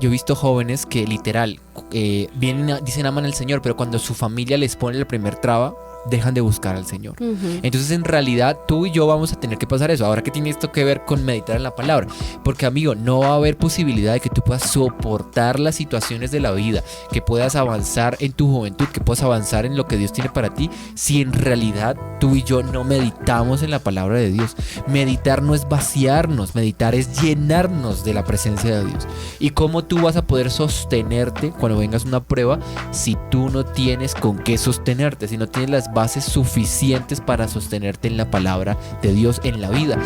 yo he visto jóvenes que literal vienen, dicen aman al Señor, pero cuando su familia les pone la primer traba, dejan de buscar al Señor. Entonces en realidad tú y yo vamos a tener que pasar eso. Ahora, ¿qué tiene esto que ver con meditar en la palabra? Porque, amigo, no va a haber posibilidad de que tú puedas soportar las situaciones de la vida, que puedas avanzar en tu juventud, que puedas avanzar en lo que Dios tiene para ti, si en realidad tú y yo no meditamos en la palabra de Dios. Meditar no es vaciarnos, meditar es llenarnos de la presencia de Dios. ¿Y cómo tú vas a poder sostenerte cuando vengas una prueba si tú no tienes con qué sostenerte, si no tienes las bases suficientes para sostenerte en la palabra de Dios en la vida?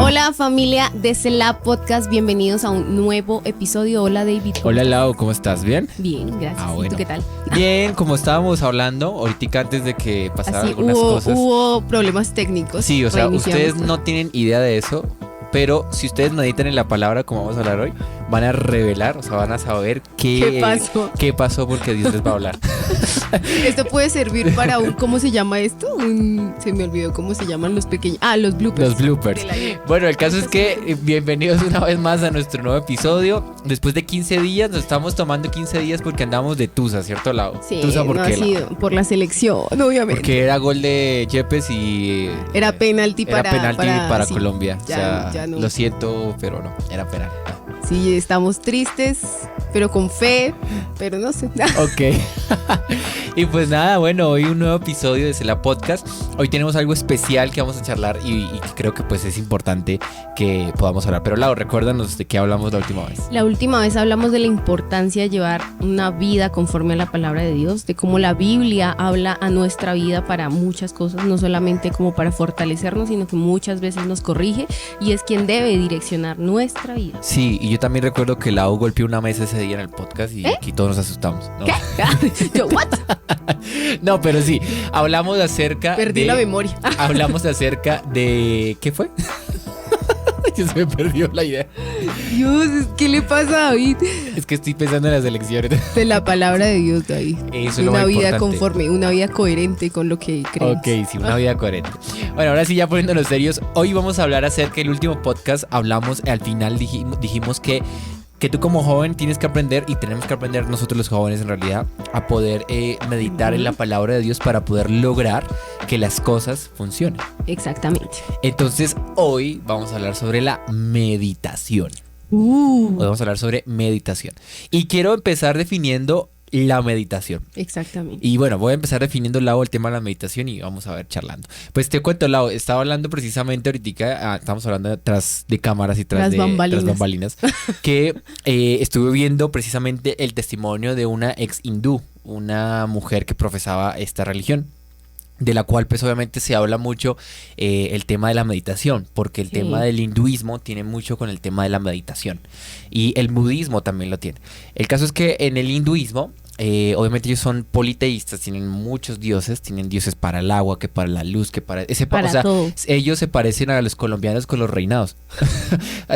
Hola familia de Selah Podcast, bienvenidos a un nuevo episodio. Hola David. Hola Lau, ¿cómo estás? ¿Bien? Bien, gracias. Bueno. ¿Y tú qué tal? Bien, como estábamos hablando ahorita antes de que pasaran algunas cosas. Hubo problemas técnicos. Sí, o sea, ustedes no tienen idea de eso, pero si ustedes meditan en la palabra como vamos a hablar hoy, van a revelar, o sea, van a saber qué pasó porque Dios les va a hablar. Esto puede servir para un, ¿cómo se llama esto? Se me olvidó cómo se llaman los pequeños. Los bloopers. Los bloopers. Bueno, el caso es que bienvenidos una vez más a nuestro nuevo episodio. Después de 15 días, nos estamos tomando 15 días porque andamos de tusa, ¿cierto, Lau? Sí, tusa no ha sido por la selección, obviamente. Porque era gol de Yepes y... Era penalti para sí, Colombia. Ya no. Lo siento, pero no, era penal. Sí, estamos tristes, pero con fe, pero no sé. Ok. Y pues nada, bueno, hoy un nuevo episodio de Selah Podcast. Hoy tenemos algo especial que vamos a charlar y creo que pues es importante que podamos hablar. Pero Lau, recuérdanos de qué hablamos la última vez. La última vez hablamos de la importancia de llevar una vida conforme a la palabra de Dios, de cómo la Biblia habla a nuestra vida para muchas cosas, no solamente como para fortalecernos, sino que muchas veces nos corrige y es quien debe direccionar nuestra vida. Sí, y yo también recuerdo que Lau golpeó una mesa ese día en el podcast y aquí todos nos asustamos, ¿no? ¿Qué? Yo, ¿what? No, pero sí, hablamos acerca Perdí la memoria. Hablamos acerca de... ¿Qué fue? Ya se me perdió la idea. Dios, ¿qué le pasa a David? Es que estoy pensando en las elecciones. De la palabra de Dios, David. Eso es una lo vida importante. Conforme, una vida coherente con lo que crees. Ok, sí, una vida coherente. Bueno, ahora sí, ya poniéndonos serios, hoy vamos a hablar acerca del último podcast. Hablamos, al final dijimos que tú como joven tienes que aprender, y tenemos que aprender nosotros los jóvenes en realidad, a poder meditar en la palabra de Dios para poder lograr que las cosas funcionen. Exactamente. Entonces hoy vamos a hablar sobre la meditación. Hoy vamos a hablar sobre meditación. Y quiero empezar definiendo la meditación. Exactamente. Y bueno, voy a empezar definiendo, Lau, el tema de la meditación y vamos a ver charlando. Pues te cuento, Lau, estaba hablando precisamente ahorita, estamos hablando tras de cámaras y tras bambalinas, que estuve viendo precisamente el testimonio de una ex hindú, una mujer que profesaba esta religión, de la cual pues obviamente se habla mucho el tema de la meditación, porque el tema del hinduismo tiene mucho con el tema de la meditación y el budismo también lo tiene. El caso es que en el hinduismo obviamente ellos son politeístas, tienen muchos dioses, tienen dioses para el agua, que para la luz, que para todo. Ellos se parecen a los colombianos con los reinados.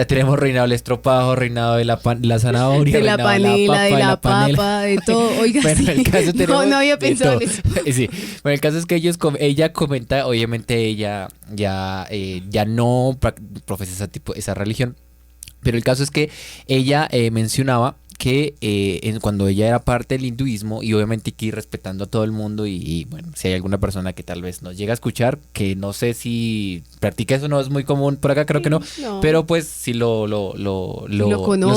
Tenemos reinado del estropajo, reinado de la zanahoria, de la panela, de la papa, de todo. Oiga, bueno, sí. el caso No había pensado en eso. Sí. Bueno, el caso es que ella comenta, obviamente ella ya no profesa esa religión, pero el caso es que ella mencionaba que cuando ella era parte del hinduismo, y obviamente aquí respetando a todo el mundo y bueno, si hay alguna persona que tal vez nos llega a escuchar, que no sé si practica eso, no es muy común por acá, creo que no, pero pues si los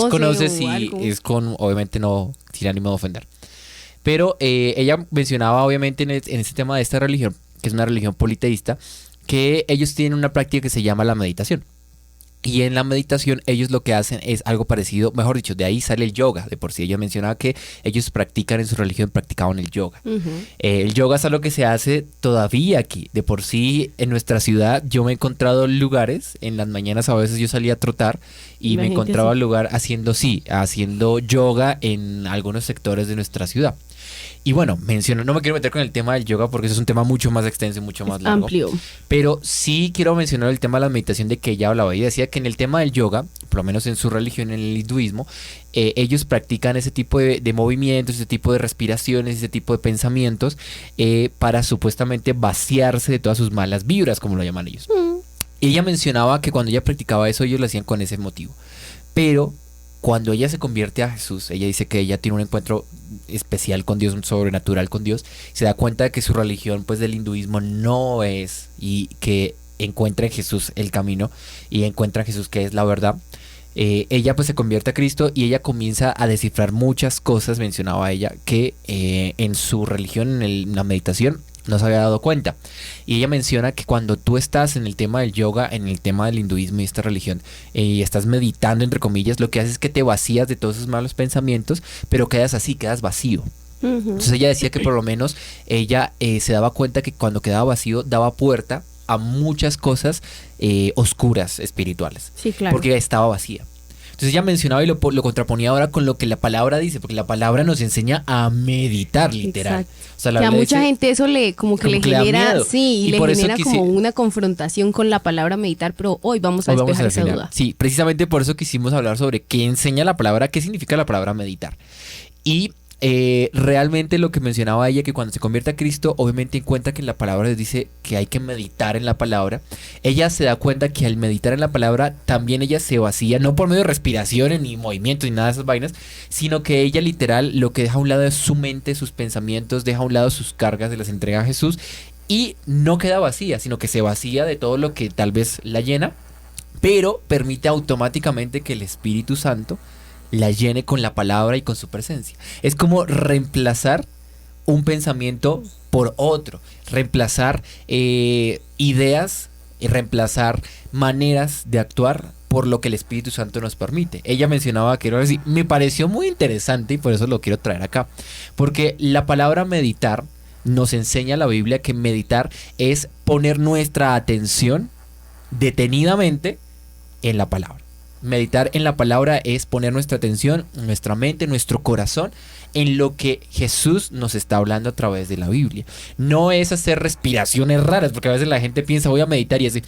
conoces y es con, obviamente no sin ánimo de ofender. Pero ella mencionaba obviamente en ese tema de esta religión, que es una religión politeísta, que ellos tienen una práctica que se llama la meditación. Y en la meditación ellos lo que hacen es algo parecido, mejor dicho, de ahí sale el yoga. De por sí ella mencionaba que ellos practican en su religión, practicaban el yoga. El yoga es algo que se hace todavía aquí. De por sí en nuestra ciudad yo me he encontrado lugares, en las mañanas a veces yo salía a trotar y me encontraba lugar haciendo yoga en algunos sectores de nuestra ciudad. Y bueno, menciono, no me quiero meter con el tema del yoga porque eso es un tema mucho más extenso y mucho más largo. Amplio. Pero sí quiero mencionar el tema de la meditación, de que ella hablaba y decía que en el tema del yoga, por lo menos en su religión, en el hinduismo, ellos practican ese tipo de movimientos, ese tipo de respiraciones, ese tipo de pensamientos para supuestamente vaciarse de todas sus malas vibras, como lo llaman ellos. Ella mencionaba que cuando ella practicaba eso, ellos lo hacían con ese motivo. Pero cuando ella se convierte a Jesús, ella dice que ella tiene un encuentro especial con Dios, un sobrenatural con Dios, se da cuenta de que su religión, pues del hinduismo, no es, y que encuentra en Jesús el camino y encuentra en Jesús que es la verdad. Ella pues se convierte a Cristo y ella comienza a descifrar muchas cosas, mencionaba ella, que en su religión, en la meditación, no se había dado cuenta. Y ella menciona que cuando tú estás en el tema del yoga, en el tema del hinduismo y esta religión, y estás meditando, entre comillas, lo que haces es que te vacías de todos esos malos pensamientos, pero quedas así, quedas vacío. Entonces ella decía que por lo menos ella se daba cuenta que cuando quedaba vacío daba puerta a muchas cosas oscuras espirituales. Sí, claro. Porque estaba vacía. Entonces ella mencionaba y lo contraponía ahora con lo que la palabra dice, porque la palabra nos enseña a meditar, literal. Exacto. O sea, la que a Biblia mucha dice, gente eso le como que como le que le da genera, miedo. sí, Y le por eso genera como una confrontación con la palabra meditar, pero hoy vamos a Hoy vamos despejar a esa definir. duda. Sí, precisamente por eso quisimos hablar sobre qué enseña la palabra, qué significa la palabra meditar. Y realmente lo que mencionaba ella, que cuando se convierte a Cristo, obviamente encuentra que en la palabra dice que hay que meditar en la palabra. Ella se da cuenta que al meditar en la palabra, también ella se vacía, no por medio de respiraciones, ni movimientos, ni nada de esas vainas, sino que ella literal lo que deja a un lado es su mente, sus pensamientos, deja a un lado sus cargas, se las entrega a Jesús y no queda vacía, sino que se vacía de todo lo que tal vez la llena, pero permite automáticamente que el Espíritu Santo la llene con la palabra y con su presencia. Es como reemplazar un pensamiento por otro, reemplazar ideas y reemplazar maneras de actuar por lo que el Espíritu Santo nos permite. Ella mencionaba que era así, me pareció muy interesante y por eso lo quiero traer acá, porque la palabra meditar nos enseña la Biblia que meditar es poner nuestra atención detenidamente en la palabra. Meditar en la palabra es poner nuestra atención, nuestra mente, nuestro corazón en lo que Jesús nos está hablando a través de la Biblia. No es hacer respiraciones raras, porque a veces la gente piensa voy a meditar y así,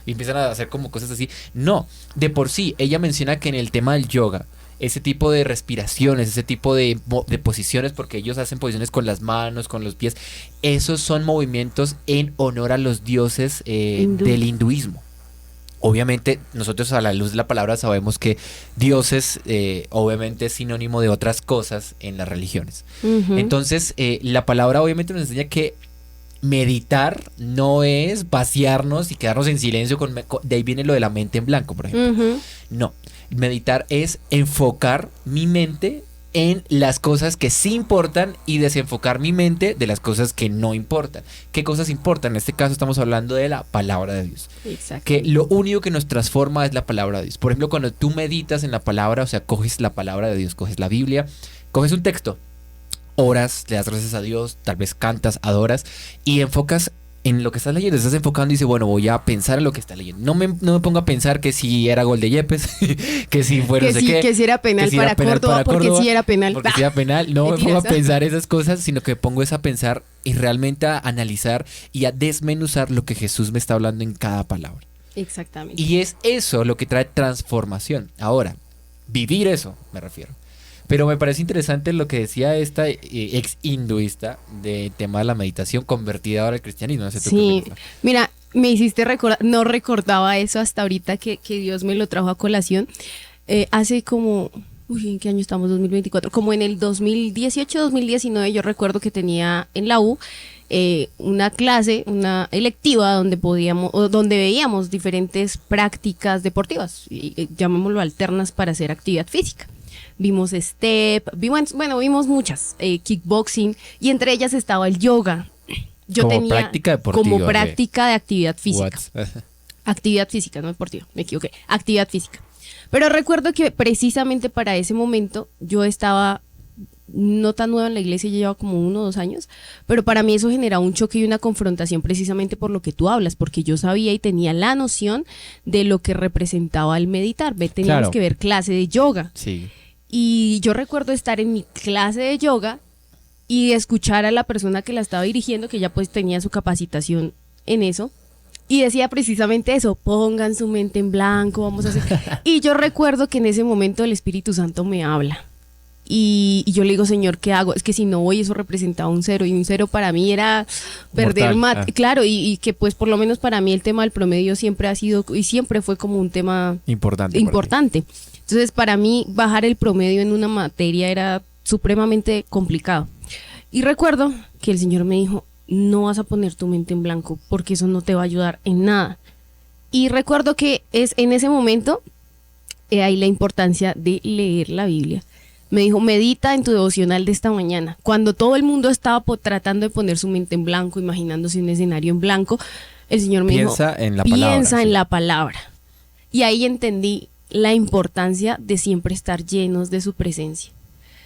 y empiezan a hacer como cosas así. No, de por sí, ella menciona que en el tema del yoga, ese tipo de respiraciones, ese tipo de posiciones, porque ellos hacen posiciones con las manos, con los pies, esos son movimientos en honor a los dioses del hinduismo. Obviamente nosotros a la luz de la palabra sabemos que dioses obviamente es sinónimo de otras cosas en las religiones. Entonces la palabra obviamente nos enseña que meditar no es vaciarnos y quedarnos en silencio, de ahí viene lo de la mente en blanco, por ejemplo. No, meditar es enfocar mi mente en las cosas que sí importan y desenfocar mi mente de las cosas que no importan. ¿Qué cosas importan? En este caso estamos hablando de la palabra de Dios. Exacto. Que lo único que nos transforma es la palabra de Dios. Por ejemplo, cuando tú meditas en la palabra, o sea, coges la palabra de Dios, coges la Biblia, coges un texto, oras, le das gracias a Dios, tal vez cantas, adoras y enfocas en lo que estás leyendo, estás enfocando y dices, bueno, voy a pensar en lo que está leyendo. No me pongo a pensar que si era gol de Yepes, que si fue no sé qué. Que si era penal si para Córdoba, porque si era penal. Porque si era penal. No me pongo a pensar esas cosas, sino que pongo a pensar y realmente a analizar y a desmenuzar lo que Jesús me está hablando en cada palabra. Exactamente. Y es eso lo que trae transformación. Ahora, vivir eso, me refiero. Pero me parece interesante lo que decía esta ex hinduista de tema de la meditación convertida ahora al cristianismo. No sé tú sí, mira, me hiciste recordar, no recordaba eso hasta ahorita que Dios me lo trajo a colación. Hace como, ¿en qué año estamos? 2024. Como en el 2018, 2019, yo recuerdo que tenía en la U una clase, una electiva donde veíamos diferentes prácticas deportivas, llamémoslo alternas para hacer actividad física. Vimos step, vimos muchas, kickboxing, y entre ellas estaba el yoga. Yo como tenía práctica deportiva, como práctica de actividad física. What? Actividad física, no deportiva, me equivoqué. Actividad física. Pero recuerdo que precisamente para ese momento yo estaba no tan nueva en la iglesia, ya llevaba como 1 o 2 años, pero para mí eso generaba un choque y una confrontación precisamente por lo que tú hablas, porque yo sabía y tenía la noción de lo que representaba el meditar. Teníamos que ver clase de yoga. Sí. Y yo recuerdo estar en mi clase de yoga y escuchar a la persona que la estaba dirigiendo, que ya pues tenía su capacitación en eso, y decía precisamente eso: pongan su mente en blanco, vamos a hacer. Y yo recuerdo que en ese momento el Espíritu Santo me habla. Y yo le digo: Señor, ¿qué hago? Es que si no voy, eso representaba un cero, y un cero para mí era perder claro, y que pues por lo menos para mí el tema del promedio siempre ha sido y siempre fue como un tema importante. Entonces para mí bajar el promedio en una materia era supremamente complicado. Y recuerdo que el Señor me dijo: no vas a poner tu mente en blanco, porque eso no te va a ayudar en nada. Y recuerdo que es en ese momento hay la importancia de leer la Biblia. Me dijo: medita en tu devocional de esta mañana. Cuando todo el mundo estaba tratando de poner su mente en blanco, imaginándose un escenario en blanco, el Señor me dijo: piensa en la palabra. Y ahí entendí la importancia de siempre estar llenos de su presencia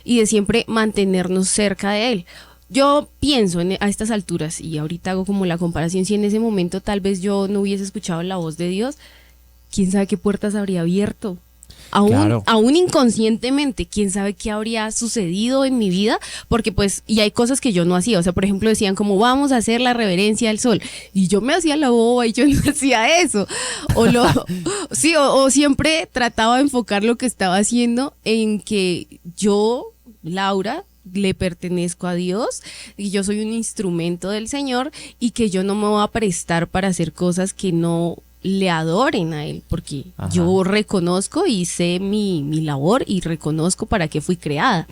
y de siempre mantenernos cerca de Él. Yo pienso a estas alturas, y ahorita hago como la comparación, si en ese momento tal vez yo no hubiese escuchado la voz de Dios, quién sabe qué puertas habría abierto. Aún inconscientemente, quién sabe qué habría sucedido en mi vida, porque pues, y hay cosas que yo no hacía. O sea, por ejemplo, decían como: vamos a hacer la reverencia al sol, y yo me hacía la boba y yo no hacía eso. O siempre trataba de enfocar lo que estaba haciendo en que yo, Laura, le pertenezco a Dios y yo soy un instrumento del Señor, y que yo no me voy a prestar para hacer cosas que no le adoren a Él, porque yo reconozco y sé mi labor y reconozco para qué fui creada.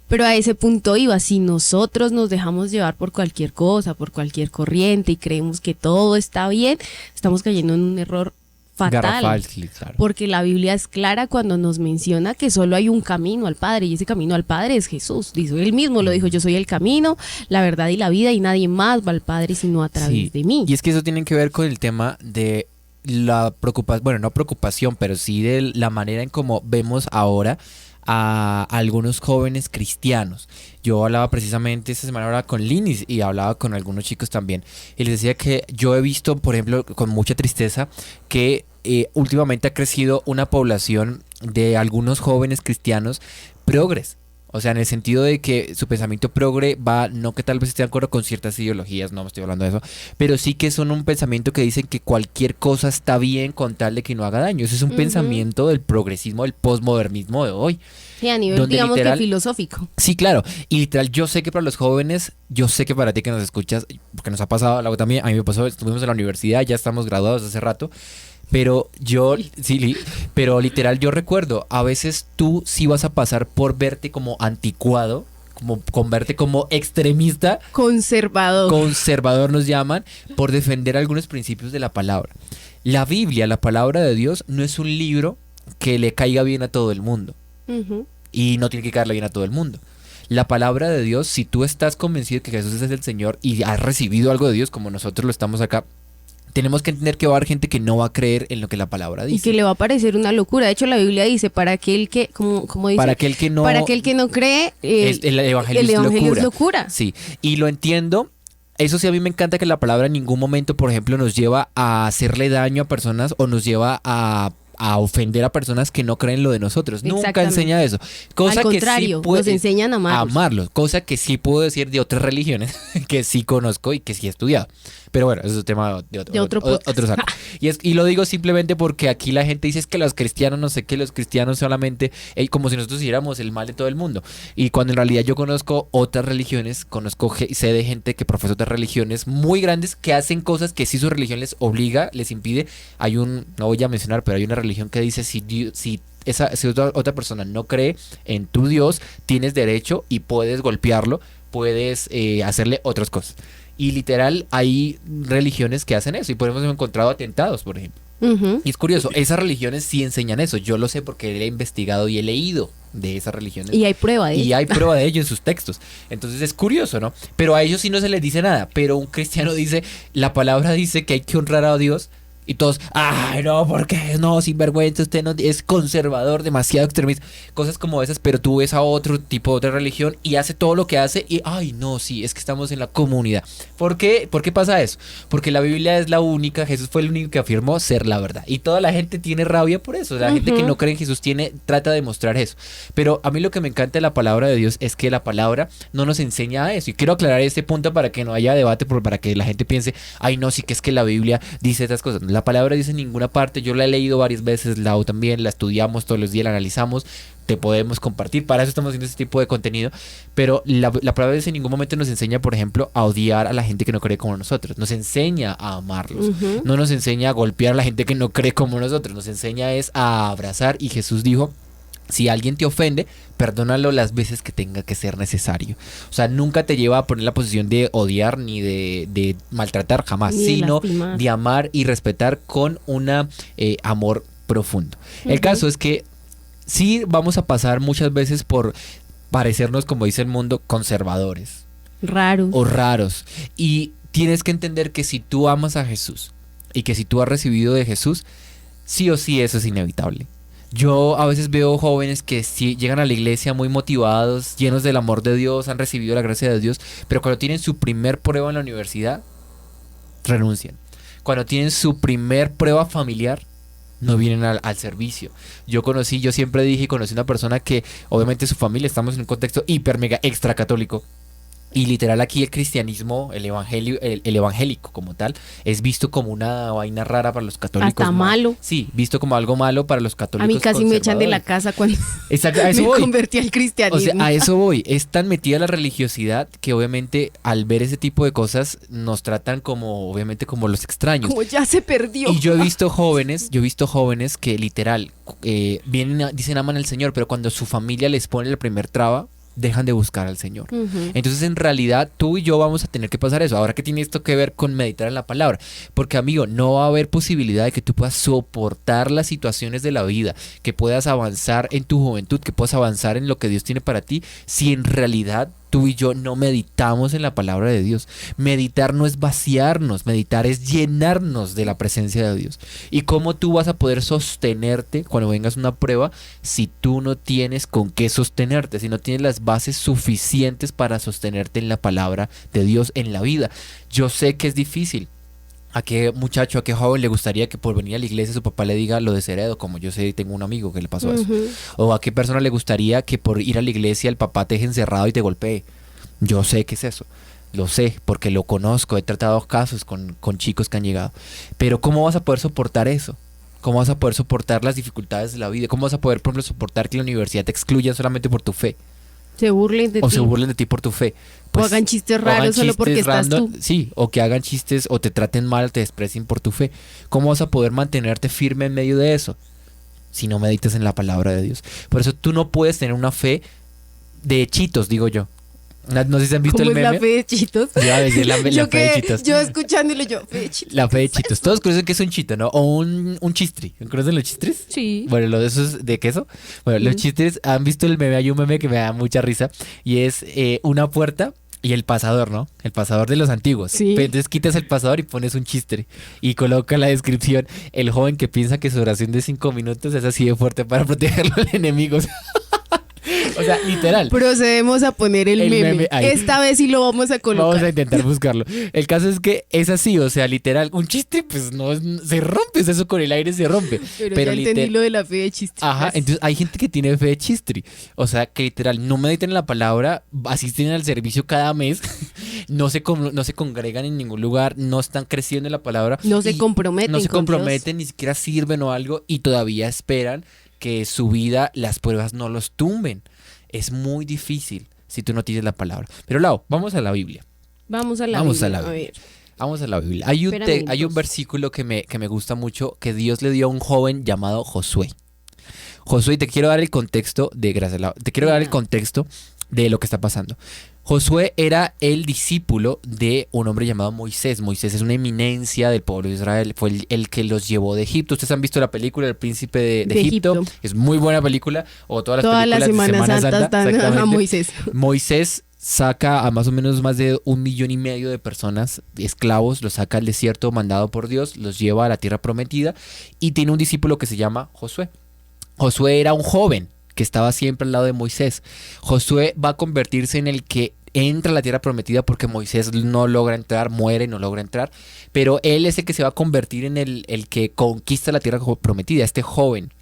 Pero a ese punto iba: si nosotros nos dejamos llevar por cualquier cosa, por cualquier corriente, y creemos que todo está bien, estamos cayendo en un error fatal, claro. Porque la Biblia es clara cuando nos menciona que solo hay un camino al Padre, y ese camino al Padre es Jesús. Dice, Él mismo lo dijo: yo soy el camino, la verdad y la vida, y nadie más va al Padre sino a través de mí. Y es que eso tiene que ver con el tema de la preocupación, bueno, no preocupación, pero sí de la manera en cómo vemos ahora a algunos jóvenes cristianos. Yo hablaba precisamente esta semana ahora con Linis, y hablaba con algunos chicos también, y les decía que yo he visto, por ejemplo, con mucha tristeza, que últimamente ha crecido una población de algunos jóvenes cristianos progres. O sea, en el sentido de que su pensamiento progre va, no que tal vez esté de acuerdo con ciertas ideologías, no me estoy hablando de eso, pero sí que son un pensamiento que dicen que cualquier cosa está bien con tal de que no haga daño. Ese es un pensamiento del progresismo, del posmodernismo de hoy. Sí, a nivel, digamos, literal, que filosófico. Sí, claro. Y literal, yo sé que para los jóvenes, yo sé que para ti que nos escuchas, porque nos ha pasado algo también, a mí me pasó, estuvimos en la universidad, ya estamos graduados hace rato, pero pero literal yo recuerdo, a veces tú sí vas a pasar por verte como anticuado, como con verte como extremista. Conservador nos llaman, por defender algunos principios de la palabra. La Biblia, la palabra de Dios, no es un libro que le caiga bien a todo el mundo. Y no tiene que caerle bien a todo el mundo. La palabra de Dios, si tú estás convencido que Jesús es el Señor y has recibido algo de Dios, como nosotros lo estamos acá, tenemos que entender que va a haber gente que no va a creer en lo que la palabra dice. Y que le va a parecer una locura. De hecho, la Biblia dice: para aquel que, como dice, para aquel que no cree, el evangelio es locura. Sí, y lo entiendo. Eso sí, a mí me encanta que la palabra en ningún momento, por ejemplo, nos lleva a hacerle daño a personas o nos lleva a ofender a personas que no creen lo de nosotros. Nunca enseña eso. Cosa al contrario, que sí nos enseñan a amarlos. Cosa que sí puedo decir de otras religiones que sí conozco y que sí he estudiado. Pero bueno, eso es un tema de otro saco. Y lo digo simplemente porque aquí la gente dice es que los cristianos, no sé qué, los cristianos solamente, como si nosotros hiciéramos el mal de todo el mundo. Y cuando en realidad yo conozco otras religiones, sé de gente que profesa otras religiones muy grandes que hacen cosas que sí su religión les obliga, les impide. No voy a mencionar, pero hay una religión que dice si otra persona no cree en tu Dios, tienes derecho y puedes golpearlo, puedes hacerle otras cosas. Y literal hay religiones que hacen eso, y por ejemplo hemos encontrado atentados, por ejemplo. Y es curioso, esas religiones sí enseñan eso. Yo lo sé porque he investigado y he leído de esas religiones. Y hay prueba de ello. Y hay prueba de ello en sus textos. Entonces es curioso, ¿no? Pero a ellos sí no se les dice nada. Pero un cristiano dice, la palabra dice que hay que honrar a Dios Y todos, ay, no, ¿por qué? No, sinvergüenza, usted no es conservador, demasiado extremista. Cosas como esas, pero tú ves a otro tipo de otra religión y hace todo lo que hace y, ay, no, sí, es que estamos en la comunidad. ¿Por qué? ¿Por qué pasa eso? Porque la Biblia es la única, Jesús fue el único que afirmó ser la verdad. Y toda la gente tiene rabia por eso. La gente que no cree en Jesús trata de mostrar eso. Pero a mí lo que me encanta de la palabra de Dios es que la palabra no nos enseña a eso. Y quiero aclarar este punto para que no haya debate, para que la gente piense, ay, no, sí que es que la Biblia dice estas cosas. La palabra dice en ninguna parte, yo la he leído varias veces, Lau también, la estudiamos todos los días, la analizamos, te podemos compartir, para eso estamos haciendo este tipo de contenido, pero la palabra dice en ningún momento nos enseña, por ejemplo, a odiar a la gente que no cree como nosotros, nos enseña a amarlos, no nos enseña a golpear a la gente que no cree como nosotros, nos enseña es a abrazar, y Jesús dijo, si alguien te ofende, perdónalo las veces que tenga que ser necesario. O sea, nunca te lleva a poner la posición de odiar ni de maltratar, jamás, Ni de sino lastimar. de amar y respetar con un amor profundo. El caso es que sí vamos a pasar muchas veces por parecernos, como dice el mundo, conservadores Raros. o raros. Y tienes que entender que si tú amas a Jesús y que si tú has recibido de Jesús, sí o sí eso es inevitable. Yo a veces veo jóvenes que sí llegan a la iglesia muy motivados, llenos del amor de Dios, han recibido la gracia de Dios, pero cuando tienen su primer prueba en la universidad, renuncian. Cuando tienen su primer prueba familiar, no vienen al servicio. Yo siempre dije y conocí una persona que obviamente su familia, estamos en un contexto hiper mega extra católico. Y literal aquí el cristianismo, el evangélico como tal, es visto como una vaina rara para los católicos. Hasta malo. Sí, visto como algo malo para los católicos. A mí casi me echan de la casa cuando Exacto, a eso me voy. convertí al cristianismo. O sea, a eso voy. Es tan metida la religiosidad que obviamente al ver ese tipo de cosas nos tratan como, obviamente, como los extraños. Como ya se perdió. Y yo he visto jóvenes que literal vienen, dicen aman al Señor, pero cuando su familia les pone la primer traba, dejan de buscar al Señor. Entonces, en realidad, tú y yo vamos a tener que pasar eso. Ahora, ¿qué tiene esto que ver con meditar en la palabra? Porque, amigo, no va a haber posibilidad de que tú puedas soportar las situaciones de la vida, que puedas avanzar en tu juventud, que puedas avanzar en lo que Dios tiene para ti, si en realidad tú y yo no meditamos en la palabra de Dios. Meditar no es vaciarnos, meditar es llenarnos de la presencia de Dios. ¿Y cómo tú vas a poder sostenerte cuando vengas una prueba si tú no tienes con qué sostenerte, si no tienes las bases suficientes para sostenerte en la palabra de Dios en la vida? Yo sé que es difícil. ¿A qué muchacho, a qué joven le gustaría que por venir a la iglesia su papá le diga lo desheredo? Como yo sé, tengo un amigo que le pasó eso. O a qué persona le gustaría que por ir a la iglesia el papá te deje encerrado y te golpee. Yo sé que es eso. Lo sé, porque lo conozco. He tratado casos con chicos que han llegado. Pero ¿cómo vas a poder soportar eso? ¿Cómo vas a poder soportar las dificultades de la vida? ¿Cómo vas a poder, por ejemplo, soportar que la universidad te excluya solamente por tu fe? Se burlen de ti. O se burlen de ti por tu fe. O hagan chistes raros solo porque estás tú. Sí, o que hagan chistes o te traten mal, te desprecien por tu fe. ¿Cómo vas a poder mantenerte firme en medio de eso? Si no meditas en la palabra de Dios. Por eso tú no puedes tener una fe de hechitos, digo yo. No sé si han visto ¿Cómo el es meme. la fe de chitos? Yo a decir la fe de chitos. Yo escuchándolo yo, fe de chitos. La fe de chitos. Todos conocen que es un chito, ¿no? O un chistri. ¿Conocen los chistris? Sí. Bueno, lo de esos de queso. Bueno, los chistris, han visto el meme. Hay un meme que me da mucha risa. Y es una puerta y el pasador, ¿no? El pasador de los antiguos. Sí. Entonces quitas el pasador y pones un chistri. Y coloca en la descripción el joven que piensa que su oración de 5 minutos es así de fuerte para protegerlo al enemigo. O sea, literal. Procedemos a poner el meme. Ahí. Esta vez sí lo vamos a colocar. Vamos a intentar buscarlo. El caso es que es así, o sea, literal. Un chiste, pues no se rompe, eso con el aire se rompe. Pero ya entendí lo de la fe de chistri. Ajá, entonces hay gente que tiene fe de chistri. O sea, que literal no meditan en la palabra, asisten al servicio cada mes, no se congregan en ningún lugar, no están creciendo en la palabra. No se comprometen. No se con comprometen, ni siquiera sirven o algo y todavía esperan que su vida, las pruebas no los tumben. Es muy difícil si tú no tienes la palabra. Pero Lau, vamos a la Biblia. Vamos a la Vamos Biblia. a la Biblia. ver. Vamos a la Biblia. Hay un versículo que me gusta mucho que Dios le dio a un joven llamado Josué. Josué, te quiero dar el contexto de lo que está pasando. Josué era el discípulo de un hombre llamado Moisés. Moisés es una eminencia del pueblo de Israel. Fue el que los llevó de Egipto. Ustedes han visto la película El Príncipe de Egipto. Es muy buena película. O todas las películas Semana de Semana Santa. están a Moisés. Moisés saca a más o menos más de 1,5 millones de personas, esclavos, los saca al desierto mandado por Dios, los lleva a la tierra prometida y tiene un discípulo que se llama Josué. Josué era un joven que estaba siempre al lado de Moisés. Josué va a convertirse en el que entra a la tierra prometida porque Moisés no logra entrar, muere, no logra entrar, pero él es el que se va a convertir en el que conquista la tierra prometida, este joven.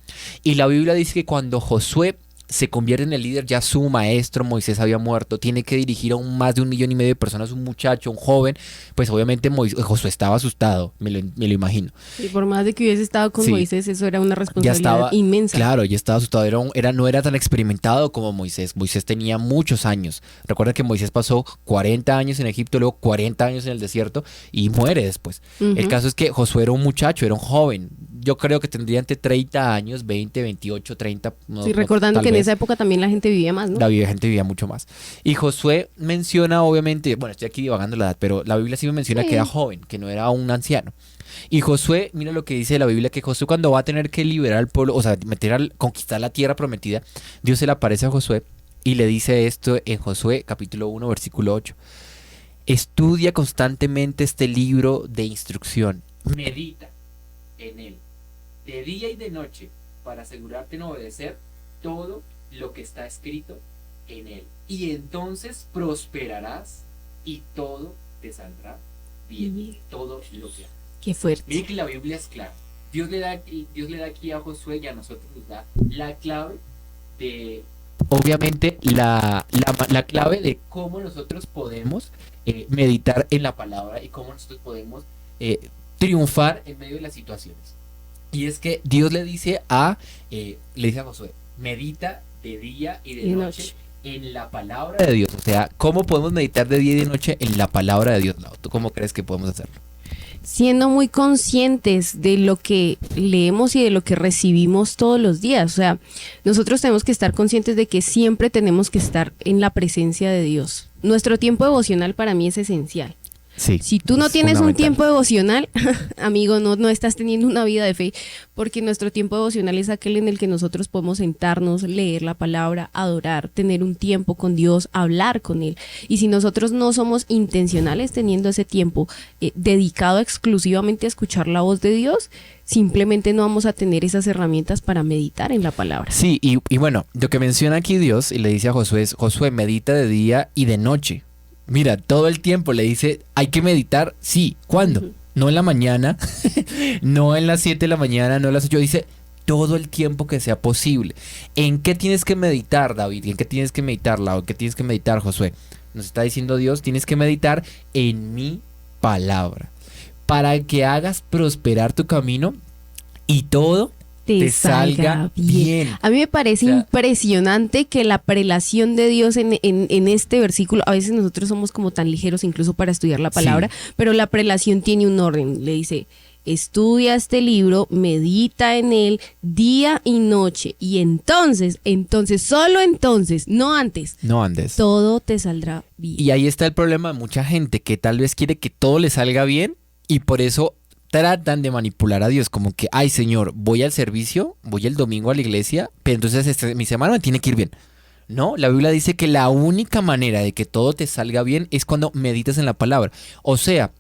Y la Biblia dice que cuando Josué se convierte en el líder, ya su maestro Moisés había muerto, tiene que dirigir a más de 1,5 millones de personas, un muchacho, un joven, pues obviamente Josué estaba asustado, me lo imagino. Y por más de que hubiese estado con Sí. Moisés, eso era una Ya responsabilidad estaba, inmensa. claro, ya estaba asustado, no era tan experimentado como Moisés. Moisés tenía muchos años. Recuerda que Moisés pasó 40 años en Egipto, luego 40 años en el desierto y muere después. Ujú. El caso es que Josué era un muchacho, era un joven. Yo creo que tendría entre 30 años, 20, 28, 30. Sí, recordando tal que en vez. esa época también la gente vivía más, ¿no? Gente vivía mucho más. Y Josué menciona, obviamente, bueno, estoy aquí divagando la edad, pero la Biblia sí me menciona Sí. que era joven, que no era un anciano. Y Josué, mira lo que dice la Biblia, que Josué cuando va a tener que liberar al pueblo, o sea, conquistar la tierra prometida, Dios se le aparece a Josué y le dice esto en Josué capítulo 1, versículo 8. Estudia constantemente este libro de instrucción. Medita en él, de día y de noche, para asegurarte en obedecer todo lo que está escrito en él. Y entonces prosperarás y todo te saldrá bien. Todo lo que hagas. Qué fuerte. Miren que la Biblia es clara. Dios le da aquí a Josué y a nosotros nos da la clave de, obviamente, la clave de cómo nosotros podemos meditar en la palabra y cómo nosotros podemos triunfar en medio de las situaciones. Y es que Dios le dice a Josué, medita de día y de noche en la palabra de Dios. O sea, ¿cómo podemos meditar de día y de noche en la palabra de Dios? ¿Tú cómo crees que podemos hacerlo? Siendo muy conscientes de lo que leemos y de lo que recibimos todos los días. O sea, nosotros tenemos que estar conscientes de que siempre tenemos que estar en la presencia de Dios. Nuestro tiempo devocional para mí es esencial. Sí, Si tú no tienes un tiempo devocional, amigo, no estás teniendo una vida de fe, porque nuestro tiempo devocional es aquel en el que nosotros podemos sentarnos, leer la palabra, adorar, tener un tiempo con Dios, hablar con Él. Y si nosotros no somos intencionales teniendo ese tiempo dedicado exclusivamente a escuchar la voz de Dios, simplemente no vamos a tener esas herramientas para meditar en la palabra. Sí, y bueno, lo que menciona aquí Dios y le dice a Josué es, Josué, medita de día y de noche. Mira, todo el tiempo le dice, hay que meditar, sí, ¿cuándo? Ujú. No en la mañana, no en las 7 de la mañana, no en las 8, dice todo el tiempo que sea posible. ¿En qué tienes que meditar, David? ¿En qué tienes que meditar, Lau? ¿En qué tienes que meditar, Josué? Nos está diciendo Dios, tienes que meditar en mi palabra, para que hagas prosperar tu camino y todo te salga bien. A mí me parece impresionante que la prelación de Dios en este versículo, a veces nosotros somos como tan ligeros incluso para estudiar la palabra, pero la prelación tiene un orden. Le dice, estudia este libro, medita en él día y noche, y entonces, solo entonces, no antes, todo te saldrá bien. Y ahí está el problema de mucha gente que tal vez quiere que todo le salga bien y por eso tratan de manipular a Dios, como que, ay Señor, voy al servicio, voy el domingo a la iglesia, pero entonces mi semana me tiene que ir bien. No, la Biblia dice que la única manera de que todo te salga bien es cuando meditas en la palabra. O sea,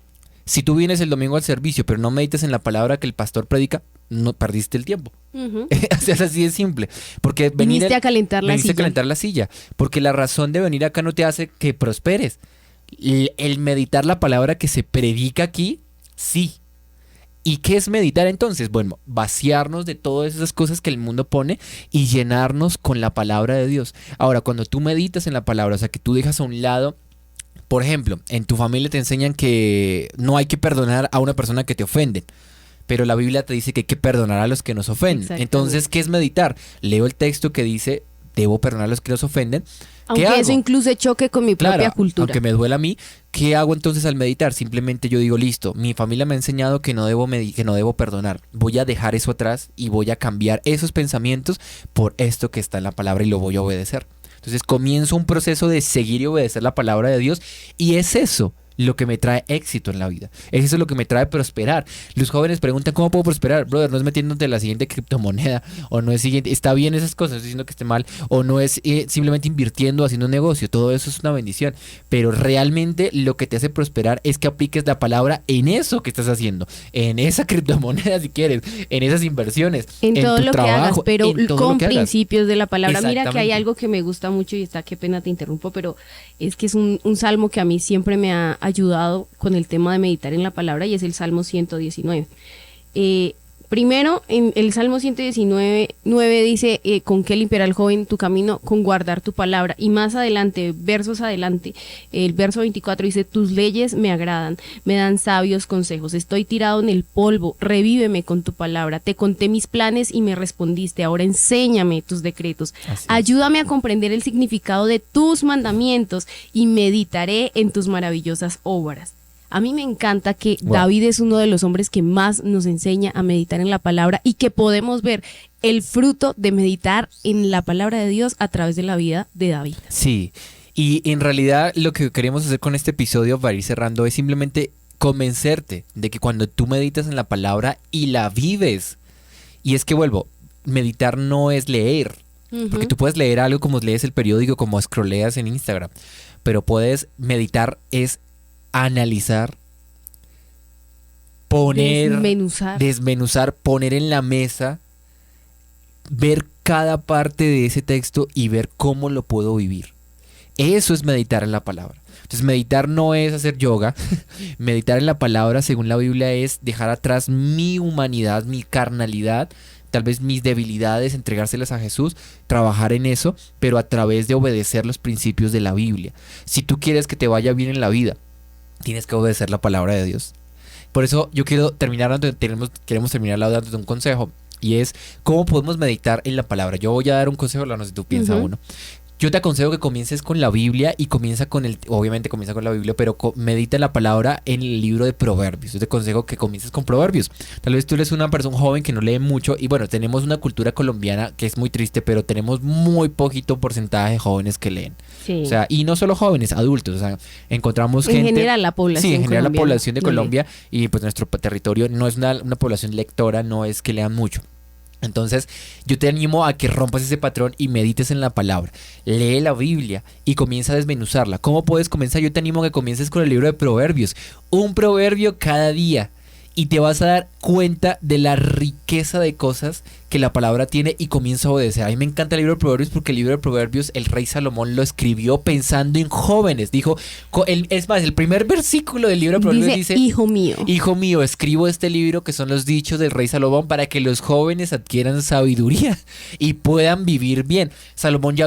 si tú vienes el domingo al servicio, pero no meditas en la palabra que el pastor predica, no perdiste el tiempo. Uh-huh. Es así de simple. Porque viniste a calentar la silla. Porque la razón de venir acá no te hace que prosperes. El meditar la palabra que se predica aquí, sí. ¿Y qué es meditar entonces? Bueno, vaciarnos de todas esas cosas que el mundo pone y llenarnos con la palabra de Dios. Ahora, cuando tú meditas en la palabra, o sea, que tú dejas a un lado, por ejemplo, en tu familia te enseñan que no hay que perdonar a una persona que te ofende, pero la Biblia te dice que hay que perdonar a los que nos ofenden. Entonces, ¿qué es meditar? Leo el texto que dice, debo perdonar a los que nos ofenden. Aunque eso incluso choque con mi propia cultura. Aunque me duela a mí, ¿qué hago entonces al meditar? Simplemente yo digo, listo, mi familia me ha enseñado que no debo perdonar. Voy a dejar eso atrás y voy a cambiar esos pensamientos por esto que está en la palabra y lo voy a obedecer. Entonces comienzo un proceso de seguir y obedecer la palabra de Dios y es eso lo que me trae éxito en la vida. Eso es lo que me trae prosperar. Los jóvenes preguntan, ¿cómo puedo prosperar? Brother, no es metiéndote la siguiente criptomoneda, o no es siguiente, está bien esas cosas, no estoy diciendo que esté mal, o no es simplemente invirtiendo, haciendo un negocio. Todo eso es una bendición. Pero realmente lo que te hace prosperar es que apliques la palabra en eso que estás haciendo, en esa criptomoneda si quieres, en esas inversiones, en todo tu lo trabajo, que hagas, pero con principios de la palabra. Mira que hay Exactamente. algo que me gusta mucho y está, qué pena te interrumpo, pero es que es un salmo que a mí siempre me ha ayudado con el tema de meditar en la palabra, y es el Salmo 119. Primero, en el Salmo 119 dice, ¿con qué limpiará el joven tu camino? Con guardar tu palabra. Y más adelante, versos adelante, el verso 24 dice, tus leyes me agradan, me dan sabios consejos. Estoy tirado en el polvo, revíveme con tu palabra. Te conté mis planes y me respondiste. Ahora enséñame tus decretos. Así es. Ayúdame a comprender el significado de tus mandamientos y meditaré en tus maravillosas obras. A mí me encanta que Wow. David es uno de los hombres que más nos enseña a meditar en la palabra, y que podemos ver el fruto de meditar en la palabra de Dios a través de la vida de David. Sí, y en realidad lo que queremos hacer con este episodio para ir cerrando es simplemente convencerte de que cuando tú meditas en la palabra y la vives, y es que vuelvo, meditar no es leer, porque tú puedes leer algo como lees el periódico, como scrolleas en Instagram, pero puedes meditar es analizar, poner, desmenuzar, poner en la mesa, ver cada parte de ese texto y ver cómo lo puedo vivir. Eso es meditar en la palabra. Entonces, meditar no es hacer yoga. Meditar en la palabra, según la Biblia, es dejar atrás mi humanidad, mi carnalidad, tal vez mis debilidades, entregárselas a Jesús, trabajar en eso, pero a través de obedecer los principios de la Biblia. Si tú quieres que te vaya bien en la vida, tienes que obedecer la palabra de Dios. Por eso yo quiero terminar, queremos terminar dándote un consejo, y es cómo podemos meditar en la palabra. Yo voy a dar un consejo, no sé si tú piensas uno. Yo te aconsejo que comiences con la Biblia y obviamente comienza con la Biblia, pero medita la palabra en el libro de Proverbios. Yo te aconsejo que comiences con Proverbios. Tal vez tú eres una persona joven que no lee mucho, y bueno, tenemos una cultura colombiana que es muy triste, pero tenemos muy poquito porcentaje de jóvenes que leen. Sí. O sea, y no solo jóvenes, adultos. O sea, encontramos en gente... general la población Sí, en general la colombiana población de no lee. Colombia, y pues nuestro territorio no es una población lectora, no es que lean mucho. Entonces, yo te animo a que rompas ese patrón y medites en la palabra. Lee la Biblia y comienza a desmenuzarla. ¿Cómo puedes comenzar? Yo te animo a que comiences con el libro de Proverbios. Un proverbio cada día. Y te vas a dar cuenta de la riqueza de cosas que la palabra tiene, y comienza a obedecer. A mí me encanta el libro de Proverbios porque el libro de Proverbios el rey Salomón lo escribió pensando en jóvenes. Dijo, es más, el primer versículo del libro de Proverbios dice, hijo mío, escribo este libro que son los dichos del rey Salomón para que los jóvenes adquieran sabiduría y puedan vivir bien. Salomón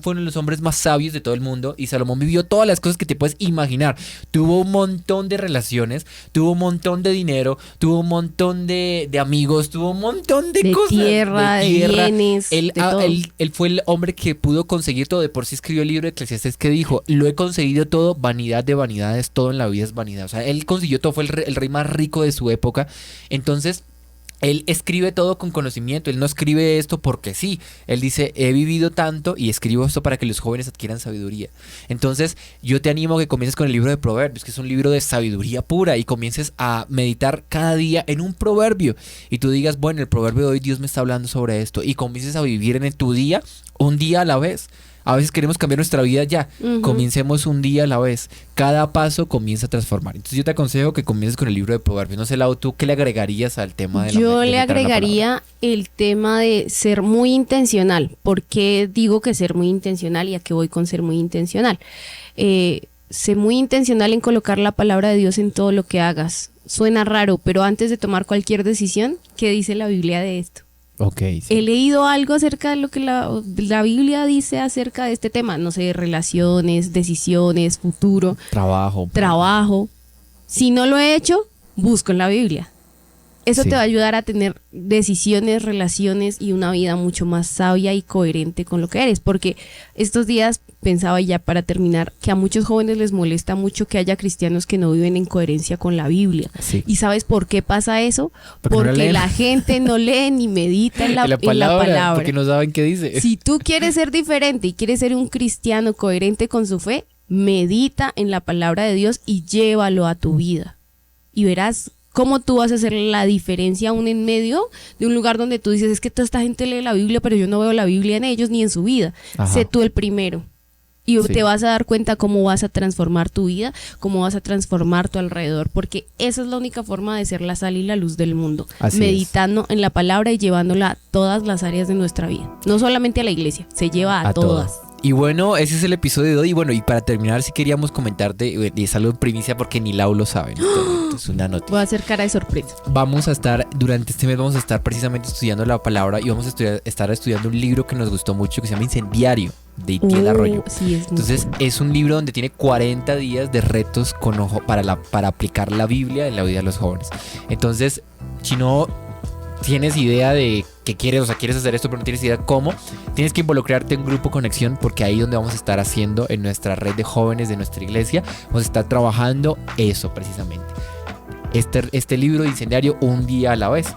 fue uno de los hombres más sabios de todo el mundo, y Salomón vivió todas las cosas que te puedes imaginar. Tuvo un montón de relaciones, tuvo un montón de dinero, tuvo un montón de amigos, tuvo un montón de cosas. De bienes, de todo. Él fue el hombre que pudo conseguir todo. De por sí escribió el libro de Eclesiastés que dijo, lo he conseguido todo, vanidad de vanidades, todo en la vida es vanidad. O sea, él consiguió todo, fue el rey más rico de su época. Entonces, él escribe todo con conocimiento. Él no escribe esto porque sí. Él dice, he vivido tanto y escribo esto para que los jóvenes adquieran sabiduría. Entonces, yo te animo a que comiences con el libro de Proverbios, que es un libro de sabiduría pura, y comiences a meditar cada día en un proverbio. Y tú digas, bueno, el proverbio de hoy Dios me está hablando sobre esto. Y comiences a vivir en tu día, un día a la vez. A veces queremos cambiar nuestra vida ya. Comencemos un día a la vez. Cada paso comienza a transformar. Entonces yo te aconsejo que comiences con el libro de Proverbios. No sé, Lau, ¿tú qué le agregarías al tema de la Yo le meditar en la palabra? agregaría el tema de ser muy intencional. ¿Por qué digo que ser muy intencional y a qué voy con ser muy intencional? Sé muy intencional en colocar la palabra de Dios en todo lo que hagas. Suena raro, pero antes de tomar cualquier decisión, ¿qué dice la Biblia de esto? Ok, sí. He leído algo acerca de lo que la Biblia dice acerca de este tema. No sé, relaciones, decisiones, futuro, trabajo. Si no lo he hecho, busco en la Biblia. Eso Sí. te va a ayudar a tener decisiones, relaciones y una vida mucho más sabia y coherente con lo que eres. Porque estos días pensaba, ya para terminar, que a muchos jóvenes les molesta mucho que haya cristianos que no viven en coherencia con la Biblia. Sí. ¿Y sabes por qué pasa eso? Porque no la Porque leen. la gente no lee ni medita en la En la palabra, palabra. porque no saben qué dice. Si tú quieres ser diferente y quieres ser un cristiano coherente con su fe, medita en la palabra de Dios y llévalo a tu vida. Y verás cómo tú vas a hacer la diferencia aún en medio de un lugar donde tú dices, es que toda esta gente lee la Biblia, pero yo no veo la Biblia en ellos ni en su vida. Ajá. Sé tú el primero. Y Sí. te vas a dar cuenta cómo vas a transformar tu vida, cómo vas a transformar tu alrededor, porque esa es la única forma de ser la sal y la luz del mundo. Así meditando en la palabra y llevándola a todas las áreas de nuestra vida. No solamente a la iglesia, se lleva a todas. Y bueno, ese es el episodio de hoy. Y bueno, y para terminar, sí queríamos comentarte, y es algo en primicia porque ni Lau lo sabe. Es una noticia. Voy a hacer cara de sorpresa. Vamos a estar, durante este mes vamos a estar precisamente estudiando la palabra y vamos a estar estudiando un libro que nos gustó mucho que se llama Incendiario, de Itiel Arroyo. Sí, es muy Entonces cool. es un libro donde tiene 40 días de retos para aplicar la Biblia en la vida de los jóvenes. Entonces, si no tienes idea de qué quieres, o sea, quieres hacer esto pero no tienes idea cómo, tienes que involucrarte en un grupo Conexión, porque ahí es donde vamos a estar haciendo en nuestra red de jóvenes de nuestra iglesia, vamos a estar trabajando eso precisamente. Este libro de Incendiario, un día a la vez.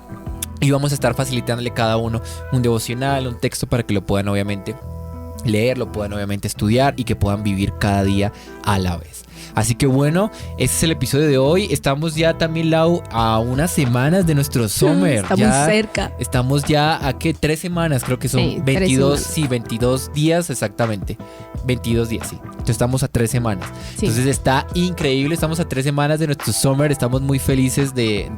Y vamos a estar facilitándole a cada uno un devocional, un texto para que lo puedan obviamente leer, lo puedan obviamente estudiar y que puedan vivir cada día a la vez. Así que bueno, este es el episodio de hoy. Estamos ya también, Lau, a unas semanas de nuestro summer. Estamos ya cerca. Estamos ya a ¿qué? 3 semanas, creo que son Sí, 22, 3 semanas. sí, 22 días exactamente. 22 días, sí. Entonces estamos a 3 semanas. Sí. Entonces está increíble, estamos a 3 semanas de nuestro summer, estamos muy felices de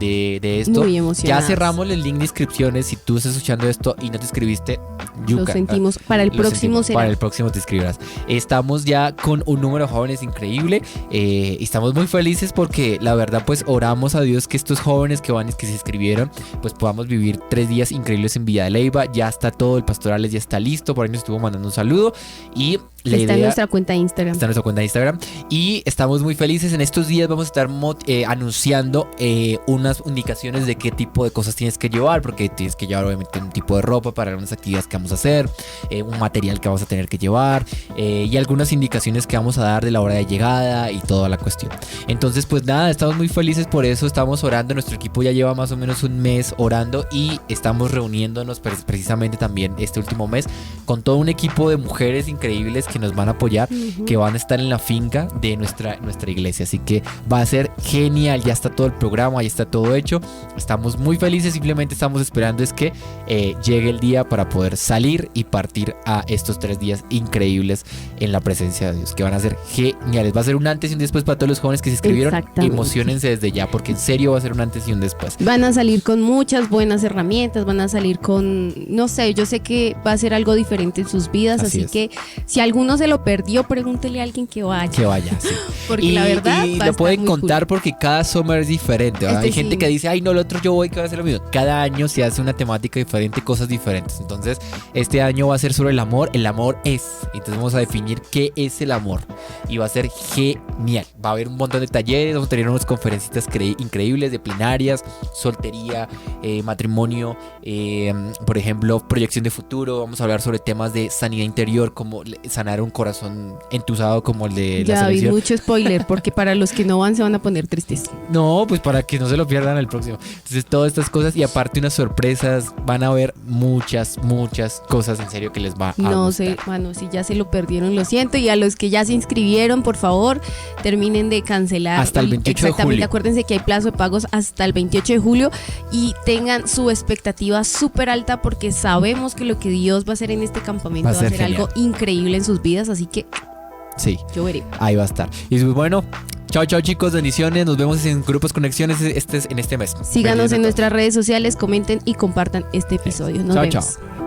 esto. Muy Ya emocionadas. cerramos el link de inscripciones. Si tú estás escuchando esto y no te inscribiste, Lo yuca. sentimos. Para el Lo próximo sentimos. será. Para el próximo te inscribirás. Estamos ya con un número de jóvenes increíble. Y estamos muy felices porque la verdad pues oramos a Dios que estos jóvenes que se inscribieron pues podamos vivir 3 días increíbles en Villa de Leyva. Ya está todo, el pastorales ya está listo. Por ahí nos estuvo mandando un saludo. Y la Está en idea... nuestra cuenta de Instagram. Está en nuestra cuenta de Instagram. Y estamos muy felices. En estos días vamos a estar anunciando unas indicaciones de qué tipo de cosas tienes que llevar. Porque tienes que llevar obviamente un tipo de ropa para algunas actividades que vamos a hacer. Un material que vamos a tener que llevar. Y algunas indicaciones que vamos a dar de la hora de llegada y toda la cuestión. Entonces pues nada, estamos muy felices por eso. Estamos orando. Nuestro equipo ya lleva más o menos un mes orando. Y estamos reuniéndonos precisamente también este último mes con todo un equipo de mujeres increíbles que nos van a apoyar, que van a estar en la finca de nuestra iglesia. Así que va a ser genial. Ya está todo el programa, ya está todo hecho. Estamos muy felices. Simplemente estamos esperando es que llegue el día para poder salir y partir a estos 3 días increíbles en la presencia de Dios, que van a ser geniales. Va a ser un antes y un después para todos los jóvenes que se inscribieron. Exactamente. Emociónense desde ya, porque en serio va a ser un antes y un después. Van a salir con muchas buenas herramientas, van a salir con, no sé, yo sé que va a ser algo diferente en sus vidas, Así así es. que si alguno se lo perdió, pregúntele a alguien que vaya. Que vaya, sí. Porque la verdad y va a lo estar pueden muy contar cool. porque cada summer es diferente, ¿verdad? Este Hay gente sí. que dice, ay no, el otro yo voy que va a ser lo mismo. Cada año se hace una temática diferente, cosas diferentes. Entonces este año va a ser sobre el amor es. Entonces vamos a definir qué es el amor y va a ser genial. Va a haber un montón de talleres, vamos a tener unas conferencias increíbles de plenarias, soltería, matrimonio, por ejemplo, proyección de futuro. Vamos a hablar sobre temas de sanidad interior, como sanar un corazón entusado como el de la Ya vi selección. mucho spoiler, porque para los que no van se van a poner tristes. No, pues para que no se lo pierdan el próximo. Entonces todas estas cosas y aparte unas sorpresas, van a haber muchas cosas en serio que les va a No gustar. sé, bueno, si ya se lo perdieron, lo siento. Y a los que ya se inscribieron, por favor, terminen de cancelar. Hasta el 28 de Exactamente, julio. acuérdense que hay plazo de pagos hasta el 28 de julio y tengan su expectativa súper alta porque sabemos que lo que Dios va a hacer en este campamento Va a va a ser ser algo increíble en sus vidas, así que Sí, yo veré. ahí va a estar. Y pues bueno, chao chicos, bendiciones. Nos vemos en Grupos Conexiones en este mes. Síganos Bendiciones a en todos. nuestras redes sociales, comenten y compartan este episodio. Nos Chao, vemos. chao.